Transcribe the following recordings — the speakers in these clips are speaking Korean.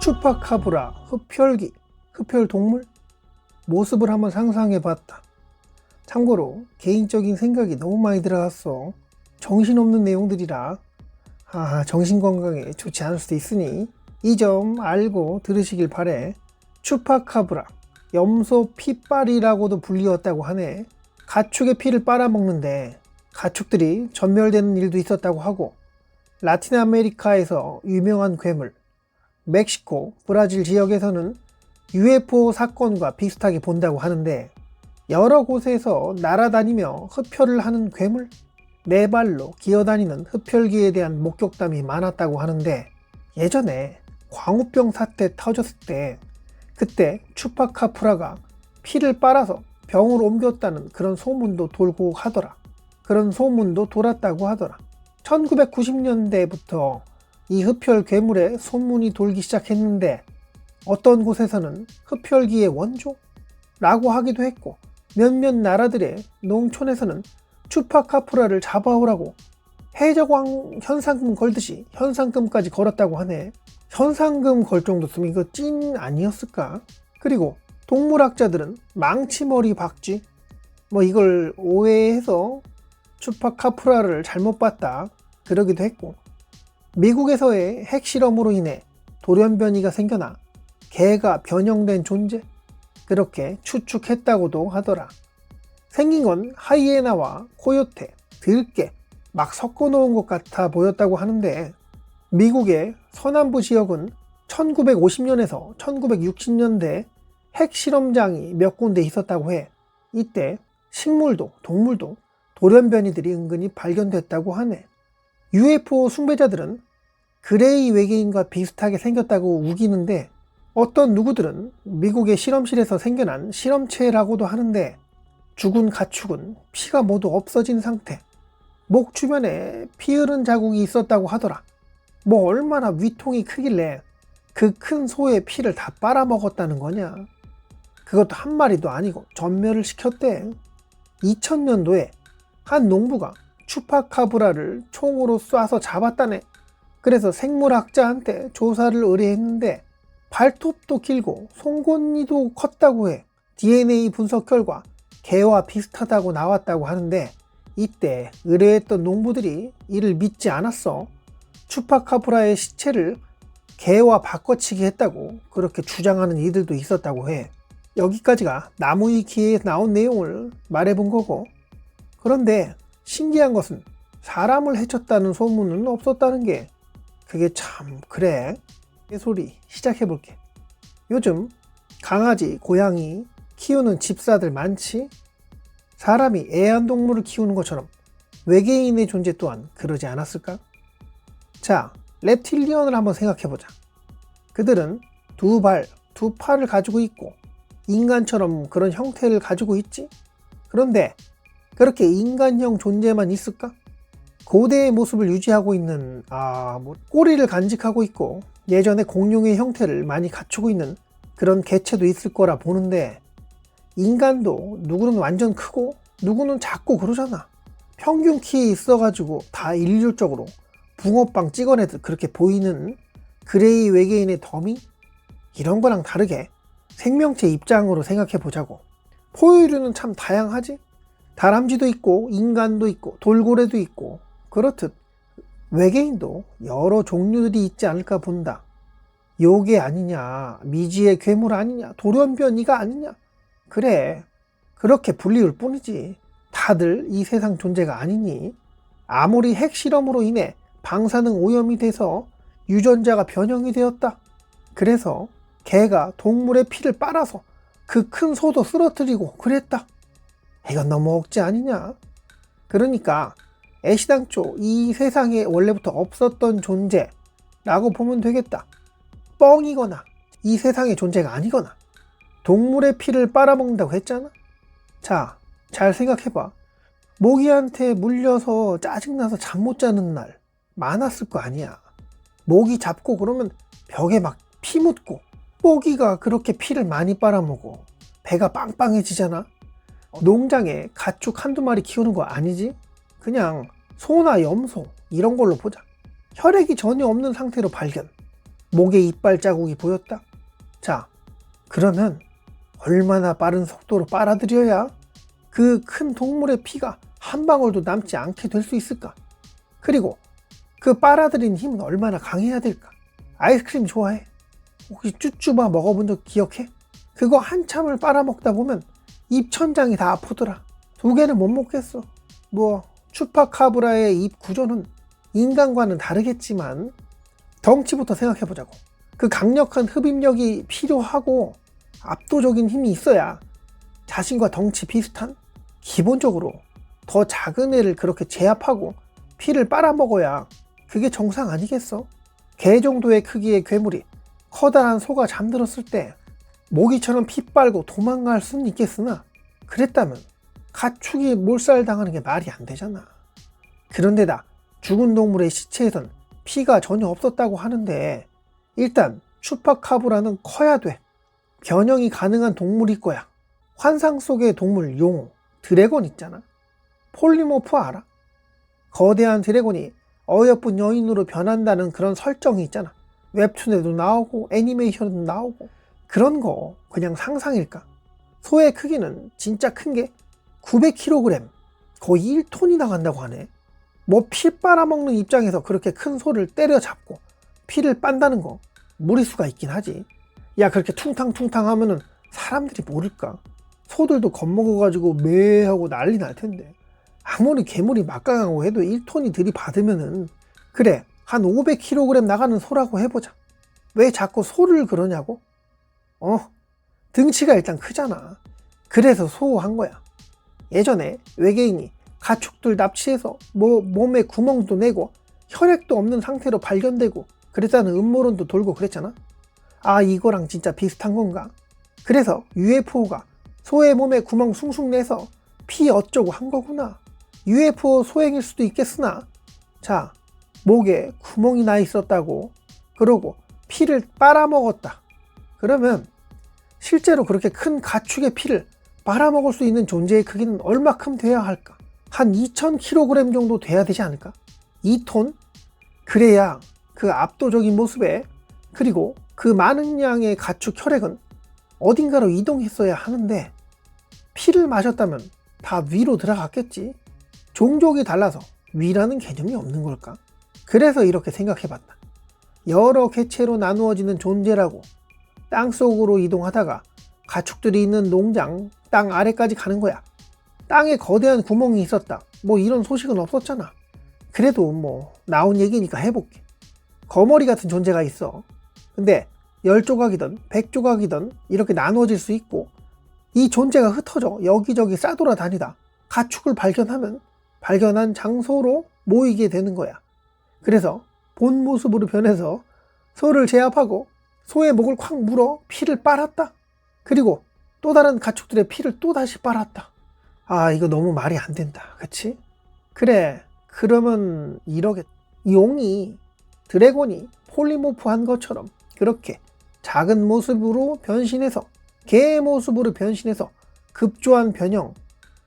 추파카브라, 흡혈귀, 흡혈동물 모습을 한번 상상해봤다. 참고로 개인적인 생각이 너무 많이 들어갔어. 정신없는 내용들이라 정신건강에 좋지 않을 수도 있으니 이 점 알고 들으시길 바래. 추파카브라, 염소 피빨이라고도 불리웠다고 하네. 가축의 피를 빨아먹는데 가축들이 전멸되는 일도 있었다고 하고, 라틴 아메리카에서 유명한 괴물, 멕시코, 브라질 지역에서는 UFO 사건과 비슷하게 본다고 하는데, 여러 곳에서 날아다니며 흡혈을 하는 괴물, 네 발로 기어다니는 흡혈귀에 대한 목격담이 많았다고 하는데, 예전에 광우병 사태 터졌을 때 그때 추파카브라가 피를 빨아서 병으로 옮겼다는 그런 소문도 돌고 하더라. 그런 소문도 돌았다고 하더라. 1990년대부터 이 흡혈 괴물의 소문이 돌기 시작했는데, 어떤 곳에서는 흡혈귀의 원조라고 하기도 했고, 몇몇 나라들의 농촌에서는 추파카브라를 잡아오라고 해적왕 현상금 걸듯이 현상금까지 걸었다고 하네. 현상금 걸 정도였으면 이거 찐 아니었을까? 그리고 동물학자들은 망치머리 박쥐 이걸 오해해서 추파카브라를 잘못 봤다 그러기도 했고, 미국에서의 핵실험으로 인해 돌연변이가 생겨나 개가 변형된 존재 그렇게 추측했다고도 하더라. 생긴 건 하이에나와 코요테, 들개 막 섞어 놓은 것 같아 보였다고 하는데, 미국의 서남부 지역은 1950년에서 1960년대 핵실험장이 몇 군데 있었다고 해. 이때 식물도 동물도 돌연변이들이 은근히 발견됐다고 하네. UFO 숭배자들은 그레이 외계인과 비슷하게 생겼다고 우기는데, 어떤 누구들은 미국의 실험실에서 생겨난 실험체라고도 하는데, 죽은 가축은 피가 모두 없어진 상태, 목 주변에 피 흐른 자국이 있었다고 하더라. 얼마나 위통이 크길래 그 큰 소의 피를 다 빨아먹었다는 거냐. 그것도 한 마리도 아니고 전멸을 시켰대. 2000년도에 한 농부가 추파카브라를 총으로 쏴서 잡았다네. 그래서 생물학자한테 조사를 의뢰했는데, 발톱도 길고 송곳니도 컸다고 해. DNA 분석 결과 개와 비슷하다고 나왔다고 하는데, 이때 의뢰했던 농부들이 이를 믿지 않았어. 추파카브라의 시체를 개와 바꿔치기 했다고 그렇게 주장하는 이들도 있었다고 해. 여기까지가 나무위키에 나온 내용을 말해본 거고, 그런데 신기한 것은 사람을 해쳤다는 소문은 없었다는 게, 그게 참 그래. 소리 시작해볼게. 요즘 강아지, 고양이 키우는 집사들 많지? 사람이 애완동물을 키우는 것처럼 외계인의 존재 또한 그러지 않았을까? 자, reptilian을 한번 생각해보자. 그들은 두 발, 두 팔을 가지고 있고 인간처럼 그런 형태를 가지고 있지? 그런데 그렇게 인간형 존재만 있을까? 고대의 모습을 유지하고 있는 꼬리를 간직하고 있고 예전에 공룡의 형태를 많이 갖추고 있는 그런 개체도 있을 거라 보는데, 인간도 누구는 완전 크고 누구는 작고 그러잖아. 평균 키에 있어가지고 다 일률적으로 붕어빵 찍어내듯 그렇게 보이는 그레이 외계인의 더미? 이런 거랑 다르게 생명체 입장으로 생각해 보자고. 포유류는 참 다양하지? 다람쥐도 있고 인간도 있고 돌고래도 있고, 그렇듯 외계인도 여러 종류들이 있지 않을까 본다. 요괴 아니냐, 미지의 괴물 아니냐, 돌연변이가 아니냐. 그래, 그렇게 불리울 뿐이지. 다들 이 세상 존재가 아니니. 아무리 핵실험으로 인해 방사능 오염이 돼서 유전자가 변형이 되었다, 그래서 개가 동물의 피를 빨아서 그 큰 소도 쓰러뜨리고 그랬다, 이건 너무 억지 아니냐. 그러니까 애시당초 이 세상에 원래부터 없었던 존재라고 보면 되겠다. 뻥이거나 이 세상의 존재가 아니거나 동물의 피를 빨아먹는다고 했잖아. 자, 잘 생각해봐. 모기한테 물려서 짜증나서 잠 못 자는 날 많았을 거 아니야. 모기 잡고 그러면 벽에 막 피 묻고, 모기가 그렇게 피를 많이 빨아먹어 배가 빵빵해지잖아. 농장에 가축 한두 마리 키우는 거 아니지? 그냥 소나 염소 이런 걸로 보자. 혈액이 전혀 없는 상태로 발견. 목에 이빨 자국이 보였다. 자, 그러면 얼마나 빠른 속도로 빨아들여야 그 큰 동물의 피가 한 방울도 남지 않게 될 수 있을까? 그리고 그 빨아들인 힘은 얼마나 강해야 될까? 아이스크림 좋아해? 혹시 쭈쭈바 먹어본 적 기억해? 그거 한참을 빨아먹다 보면 입천장이 다 아프더라. 2개는 못 먹겠어. 뭐 추파카브라의 입 구조는 인간과는 다르겠지만 덩치부터 생각해보자고. 그 강력한 흡입력이 필요하고 압도적인 힘이 있어야 자신과 덩치 비슷한, 기본적으로 더 작은 애를 그렇게 제압하고 피를 빨아먹어야 그게 정상 아니겠어? 개 정도의 크기의 괴물이 커다란 소가 잠들었을 때 모기처럼 피 빨고 도망갈 수는 있겠으나, 그랬다면 가축이 몰살당하는 게 말이 안 되잖아. 그런데다 죽은 동물의 시체에선 피가 전혀 없었다고 하는데, 일단 추파카브라는 커야 돼. 변형이 가능한 동물일 거야. 환상 속의 동물 용, 드래곤 있잖아. 폴리모프 알아? 거대한 드래곤이 어여쁜 여인으로 변한다는 그런 설정이 있잖아. 웹툰에도 나오고 애니메이션에도 나오고. 그런 거 그냥 상상일까? 소의 크기는 진짜 큰 게 900kg, 거의 1톤이 나간다고 하네. 뭐 피 빨아먹는 입장에서 그렇게 큰 소를 때려잡고 피를 빤다는 거 무리수가 있긴 하지. 야, 그렇게 퉁탕퉁탕 하면은 사람들이 모를까? 소들도 겁먹어가지고 매하고 난리 날 텐데. 아무리 괴물이 막강하고 해도 1톤이 들이받으면은, 그래 한 500kg 나가는 소라고 해보자. 왜 자꾸 소를 그러냐고? 등치가 일단 크잖아. 그래서 소한 거야. 예전에 외계인이 가축들 납치해서 뭐 몸에 구멍도 내고 혈액도 없는 상태로 발견되고 그랬다는 음모론도 돌고 그랬잖아. 아, 이거랑 진짜 비슷한 건가? 그래서 UFO가 소의 몸에 구멍 숭숭 내서 피 어쩌고 한 거구나. UFO 소행일 수도 있겠으나, 자, 목에 구멍이 나 있었다고, 그러고 피를 빨아먹었다. 그러면 실제로 그렇게 큰 가축의 피를 빨아먹을 수 있는 존재의 크기는 얼마큼 돼야 할까? 한 2000kg 정도 돼야 되지 않을까? 2톤? 그래야 그 압도적인 모습에, 그리고 그 많은 양의 가축 혈액은 어딘가로 이동했어야 하는데, 피를 마셨다면 다 위로 들어갔겠지. 종족이 달라서 위라는 개념이 없는 걸까? 그래서 이렇게 생각해봤다. 여러 개체로 나누어지는 존재라고. 땅속으로 이동하다가 가축들이 있는 농장 땅 아래까지 가는 거야. 땅에 거대한 구멍이 있었다, 뭐 이런 소식은 없었잖아. 그래도 뭐 나온 얘기니까 해볼게. 거머리 같은 존재가 있어. 근데 10조각이든 100조각이든 이렇게 나누어질 수 있고, 이 존재가 흩어져 여기저기 싸돌아다니다 가축을 발견하면 발견한 장소로 모이게 되는 거야. 그래서 본 모습으로 변해서 소를 제압하고 소의 목을 콱 물어 피를 빨았다. 그리고 또 다른 가축들의 피를 또 다시 빨았다. 아, 이거 너무 말이 안 된다, 그치? 그래, 그러면 이러겠다. 용이, 드래곤이 폴리모프한 것처럼 그렇게 작은 모습으로 변신해서, 개의 모습으로 변신해서 급조한 변형,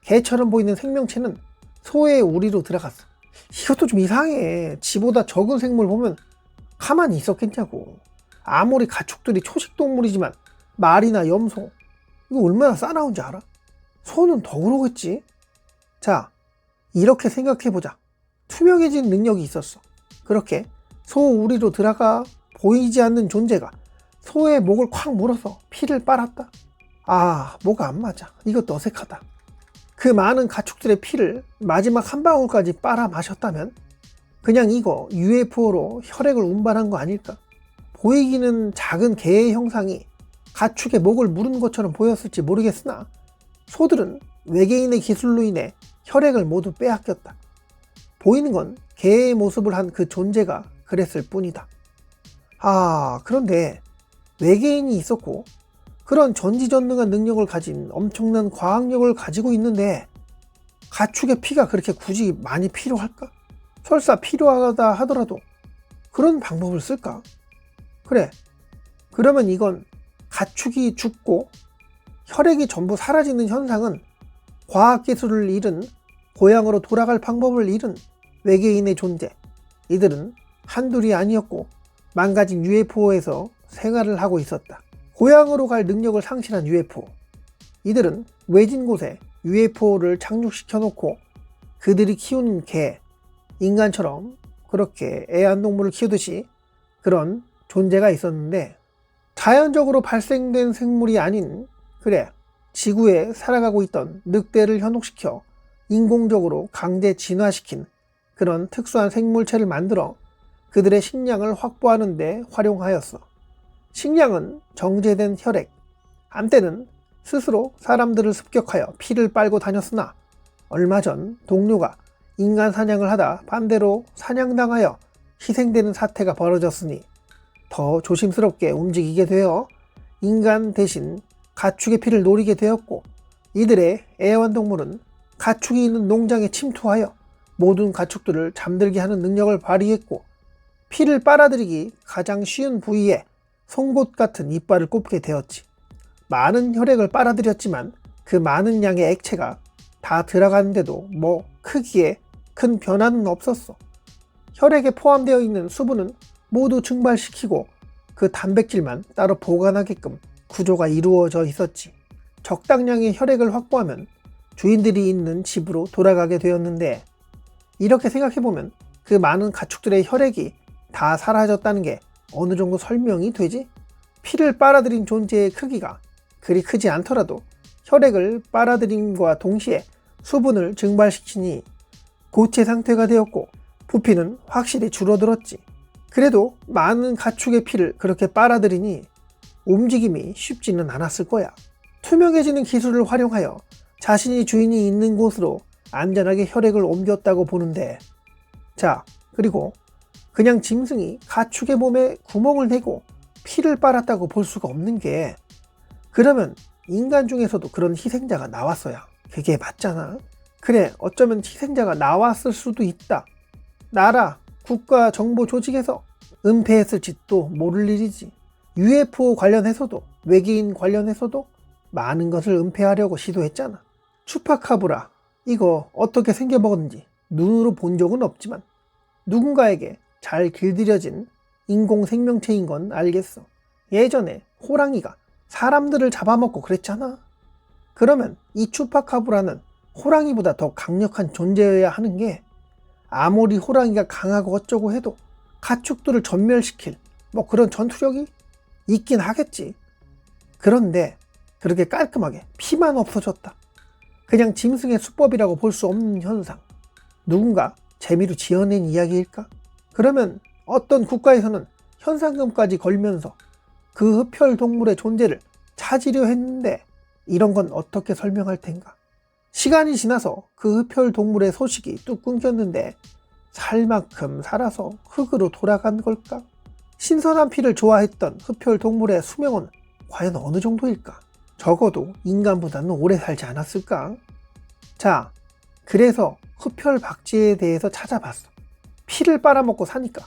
개처럼 보이는 생명체는 소의 우리로 들어갔어. 이것도 좀 이상해. 지보다 적은 생물 보면 가만히 있었겠냐고. 아무리 가축들이 초식동물이지만 말이나 염소, 이거 얼마나 싸나운지 알아? 소는 더 그러겠지. 자, 이렇게 생각해보자. 투명해진 능력이 있었어. 그렇게 소 우리로 들어가 보이지 않는 존재가 소의 목을 콱 물어서 피를 빨았다. 아, 뭐가 안 맞아. 이것도 어색하다. 그 많은 가축들의 피를 마지막 한 방울까지 빨아 마셨다면 그냥 이거 UFO로 혈액을 운반한 거 아닐까? 보이기는 작은 개의 형상이 가축의 목을 물은 것처럼 보였을지 모르겠으나, 소들은 외계인의 기술로 인해 혈액을 모두 빼앗겼다. 보이는 건 개의 모습을 한 그 존재가 그랬을 뿐이다. 아, 그런데 외계인이 있었고 그런 전지전능한 능력을 가진 엄청난 과학력을 가지고 있는데, 가축의 피가 그렇게 굳이 많이 필요할까? 설사 필요하다 하더라도 그런 방법을 쓸까? 그래, 그러면 이건 가축이 죽고 혈액이 전부 사라지는 현상은 과학기술을 잃은, 고향으로 돌아갈 방법을 잃은 외계인의 존재, 이들은 한둘이 아니었고 망가진 UFO에서 생활을 하고 있었다. 고향으로 갈 능력을 상실한 UFO. 이들은 외진 곳에 UFO를 착륙시켜 놓고 그들이 키우는 개, 인간처럼 그렇게 애완동물을 키우듯이 그런 존재가 있었는데, 자연적으로 발생된 생물이 아닌, 지구에 살아가고 있던 늑대를 현혹시켜 인공적으로 강제 진화시킨 그런 특수한 생물체를 만들어 그들의 식량을 확보하는 데 활용하였어. 식량은 정제된 혈액. 한때는 스스로 사람들을 습격하여 피를 빨고 다녔으나 얼마 전 동료가 인간 사냥을 하다 반대로 사냥당하여 희생되는 사태가 벌어졌으니 더 조심스럽게 움직이게 되어 인간 대신 가축의 피를 노리게 되었고, 이들의 애완동물은 가축이 있는 농장에 침투하여 모든 가축들을 잠들게 하는 능력을 발휘했고, 피를 빨아들이기 가장 쉬운 부위에 송곳 같은 이빨을 꼽게 되었지. 많은 혈액을 빨아들였지만 그 많은 양의 액체가 다 들어가는데도 크기에 큰 변화는 없었어. 혈액에 포함되어 있는 수분은 모두 증발시키고 그 단백질만 따로 보관하게끔 구조가 이루어져 있었지. 적당량의 혈액을 확보하면 주인들이 있는 집으로 돌아가게 되었는데, 이렇게 생각해보면 그 많은 가축들의 혈액이 다 사라졌다는 게 어느 정도 설명이 되지? 피를 빨아들인 존재의 크기가 그리 크지 않더라도 혈액을 빨아들임과 동시에 수분을 증발시키니 고체 상태가 되었고 부피는 확실히 줄어들었지. 그래도 많은 가축의 피를 그렇게 빨아들이니 움직임이 쉽지는 않았을 거야. 투명해지는 기술을 활용하여 자신이 주인이 있는 곳으로 안전하게 혈액을 옮겼다고 보는데, 자, 그리고 그냥 짐승이 가축의 몸에 구멍을 내고 피를 빨았다고 볼 수가 없는 게, 그러면 인간 중에서도 그런 희생자가 나왔어야 그게 맞잖아. 그래, 어쩌면 희생자가 나왔을 수도 있다. 나라, 국가 정보 조직에서 은폐했을지도 모를 일이지. UFO 관련해서도, 외계인 관련해서도 많은 것을 은폐하려고 시도했잖아. 추파카브라, 이거 어떻게 생겨먹었는지 눈으로 본 적은 없지만 누군가에게 잘 길들여진 인공 생명체인 건 알겠어. 예전에 호랑이가 사람들을 잡아먹고 그랬잖아. 그러면 이 추파카브라는 호랑이보다 더 강력한 존재여야 하는 게, 아무리 호랑이가 강하고 어쩌고 해도 가축들을 전멸시킬 그런 전투력이 있긴 하겠지. 그런데 그렇게 깔끔하게 피만 없어졌다. 그냥 짐승의 수법이라고 볼 수 없는 현상. 누군가 재미로 지어낸 이야기일까? 그러면 어떤 국가에서는 현상금까지 걸면서 그 흡혈 동물의 존재를 찾으려 했는데, 이런 건 어떻게 설명할 텐가? 시간이 지나서 그 흡혈 동물의 소식이 뚝 끊겼는데 살 만큼 살아서 흙으로 돌아간 걸까? 신선한 피를 좋아했던 흡혈 동물의 수명은 과연 어느 정도일까? 적어도 인간보다는 오래 살지 않았을까? 자, 그래서 흡혈 박쥐에 대해서 찾아봤어. 피를 빨아먹고 사니까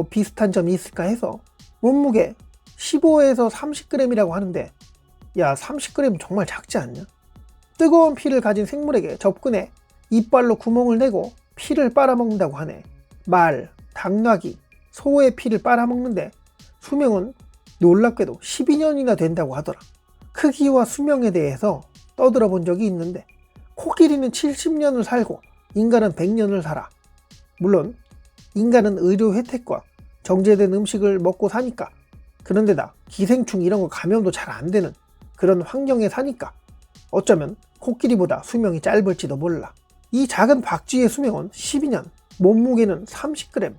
비슷한 점이 있을까 해서 몸무게 15에서 30g이라고 하는데, 야, 30g 정말 작지 않냐? 뜨거운 피를 가진 생물에게 접근해 이빨로 구멍을 내고 피를 빨아먹는다고 하네. 말, 당나귀, 소의 피를 빨아먹는데 수명은 놀랍게도 12년이나 된다고 하더라. 크기와 수명에 대해서 떠들어 본 적이 있는데, 코끼리는 70년을 살고 인간은 100년을 살아. 물론 인간은 의료 혜택과 정제된 음식을 먹고 사니까, 그런데다 기생충 이런 거 감염도 잘 안 되는 그런 환경에 사니까 어쩌면 코끼리보다 수명이 짧을지도 몰라. 이 작은 박쥐의 수명은 12년, 몸무게는 30g,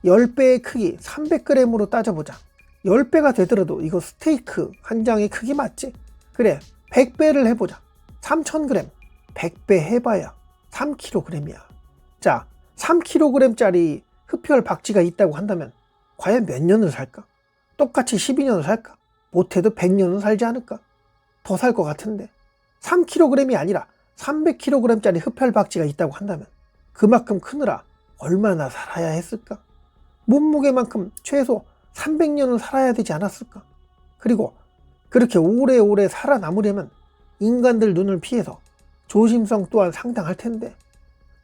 10배의 크기 300g으로 따져보자. 10배가 되더라도 이거 스테이크 한 장의 크기 맞지? 그래, 100배를 해보자. 3000g, 100배 해봐야 3kg이야. 자, 3kg짜리 흡혈 박쥐가 있다고 한다면 과연 몇 년을 살까? 똑같이 12년을 살까? 못해도 100년은 살지 않을까? 더 살 것 같은데. 3kg이 아니라 300kg짜리 흡혈 박쥐가 있다고 한다면 그만큼 크느라 얼마나 살아야 했을까? 몸무게만큼 최소 300년을 살아야 되지 않았을까? 그리고 그렇게 오래오래 살아남으려면 인간들 눈을 피해서 조심성 또한 상당할 텐데,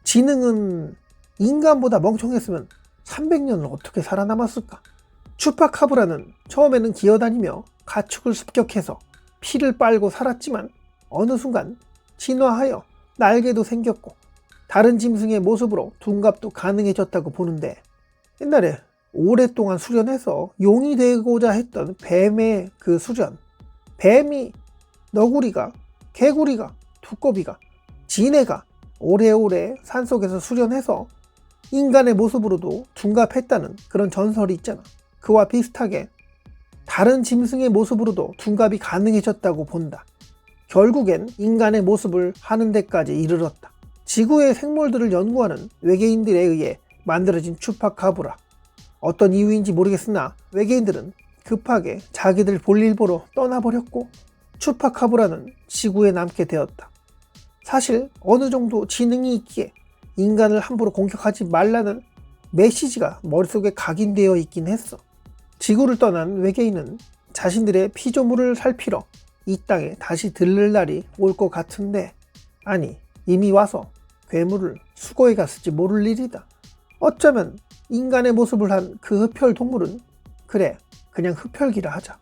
지능은 인간보다 멍청했으면 300년을 어떻게 살아남았을까? 추파카브라는 처음에는 기어다니며 가축을 습격해서 피를 빨고 살았지만 어느 순간 진화하여 날개도 생겼고 다른 짐승의 모습으로 둔갑도 가능해졌다고 보는데, 옛날에 오랫동안 수련해서 용이 되고자 했던 뱀의 그 수련, 뱀이, 너구리가, 개구리가, 두꺼비가, 지네가 오래오래 산속에서 수련해서 인간의 모습으로도 둔갑했다는 그런 전설이 있잖아. 그와 비슷하게 다른 짐승의 모습으로도 둔갑이 가능해졌다고 본다. 결국엔 인간의 모습을 하는 데까지 이르렀다. 지구의 생물들을 연구하는 외계인들에 의해 만들어진 추파카브라. 어떤 이유인지 모르겠으나 외계인들은 급하게 자기들 볼일 보러 떠나버렸고 추파카브라는 지구에 남게 되었다. 사실 어느 정도 지능이 있기에 인간을 함부로 공격하지 말라는 메시지가 머릿속에 각인되어 있긴 했어. 지구를 떠난 외계인은 자신들의 피조물을 살피러 이 땅에 다시 들를 날이 올 것 같은데, 아니, 이미 와서 괴물을 수거해 갔을지 모를 일이다. 어쩌면 인간의 모습을 한 그 흡혈 동물은 그래, 그냥 흡혈귀라 하자.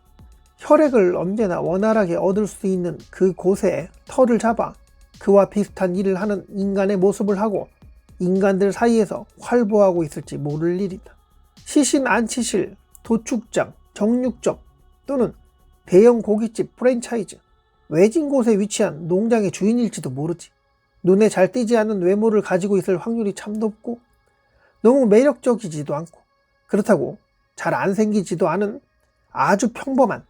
혈액을 언제나 원활하게 얻을 수 있는 그 곳에 털을 잡아 그와 비슷한 일을 하는 인간의 모습을 하고 인간들 사이에서 활보하고 있을지 모를 일이다. 시신 안치실, 도축장, 정육점 또는 대형 고깃집 프랜차이즈, 외진 곳에 위치한 농장의 주인일지도 모르지. 눈에 잘 띄지 않는 외모를 가지고 있을 확률이 참 높고 너무 매력적이지도 않고 그렇다고 잘 안 생기지도 않은 아주 평범한,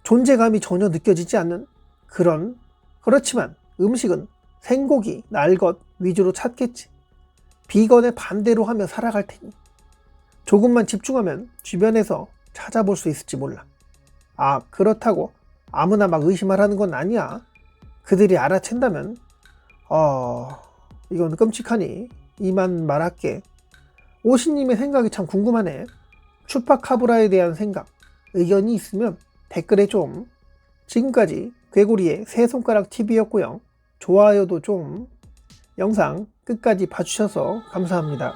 존재감이 전혀 느껴지지 않는 그렇지만 음식은 생고기, 날것 위주로 찾겠지. 비건의 반대로 하며 살아갈 테니 조금만 집중하면 주변에서 찾아볼 수 있을지 몰라. 아, 그렇다고 아무나 막 의심하라는 건 아니야. 그들이 알아챈다면 이건 끔찍하니 이만 말할게. 오신님의 생각이 참 궁금하네. 추파카브라에 대한 생각, 의견이 있으면 댓글에 좀. 지금까지 괴고리의 새손가락 TV였고요. 좋아요도 좀. 영상 끝까지 봐주셔서 감사합니다.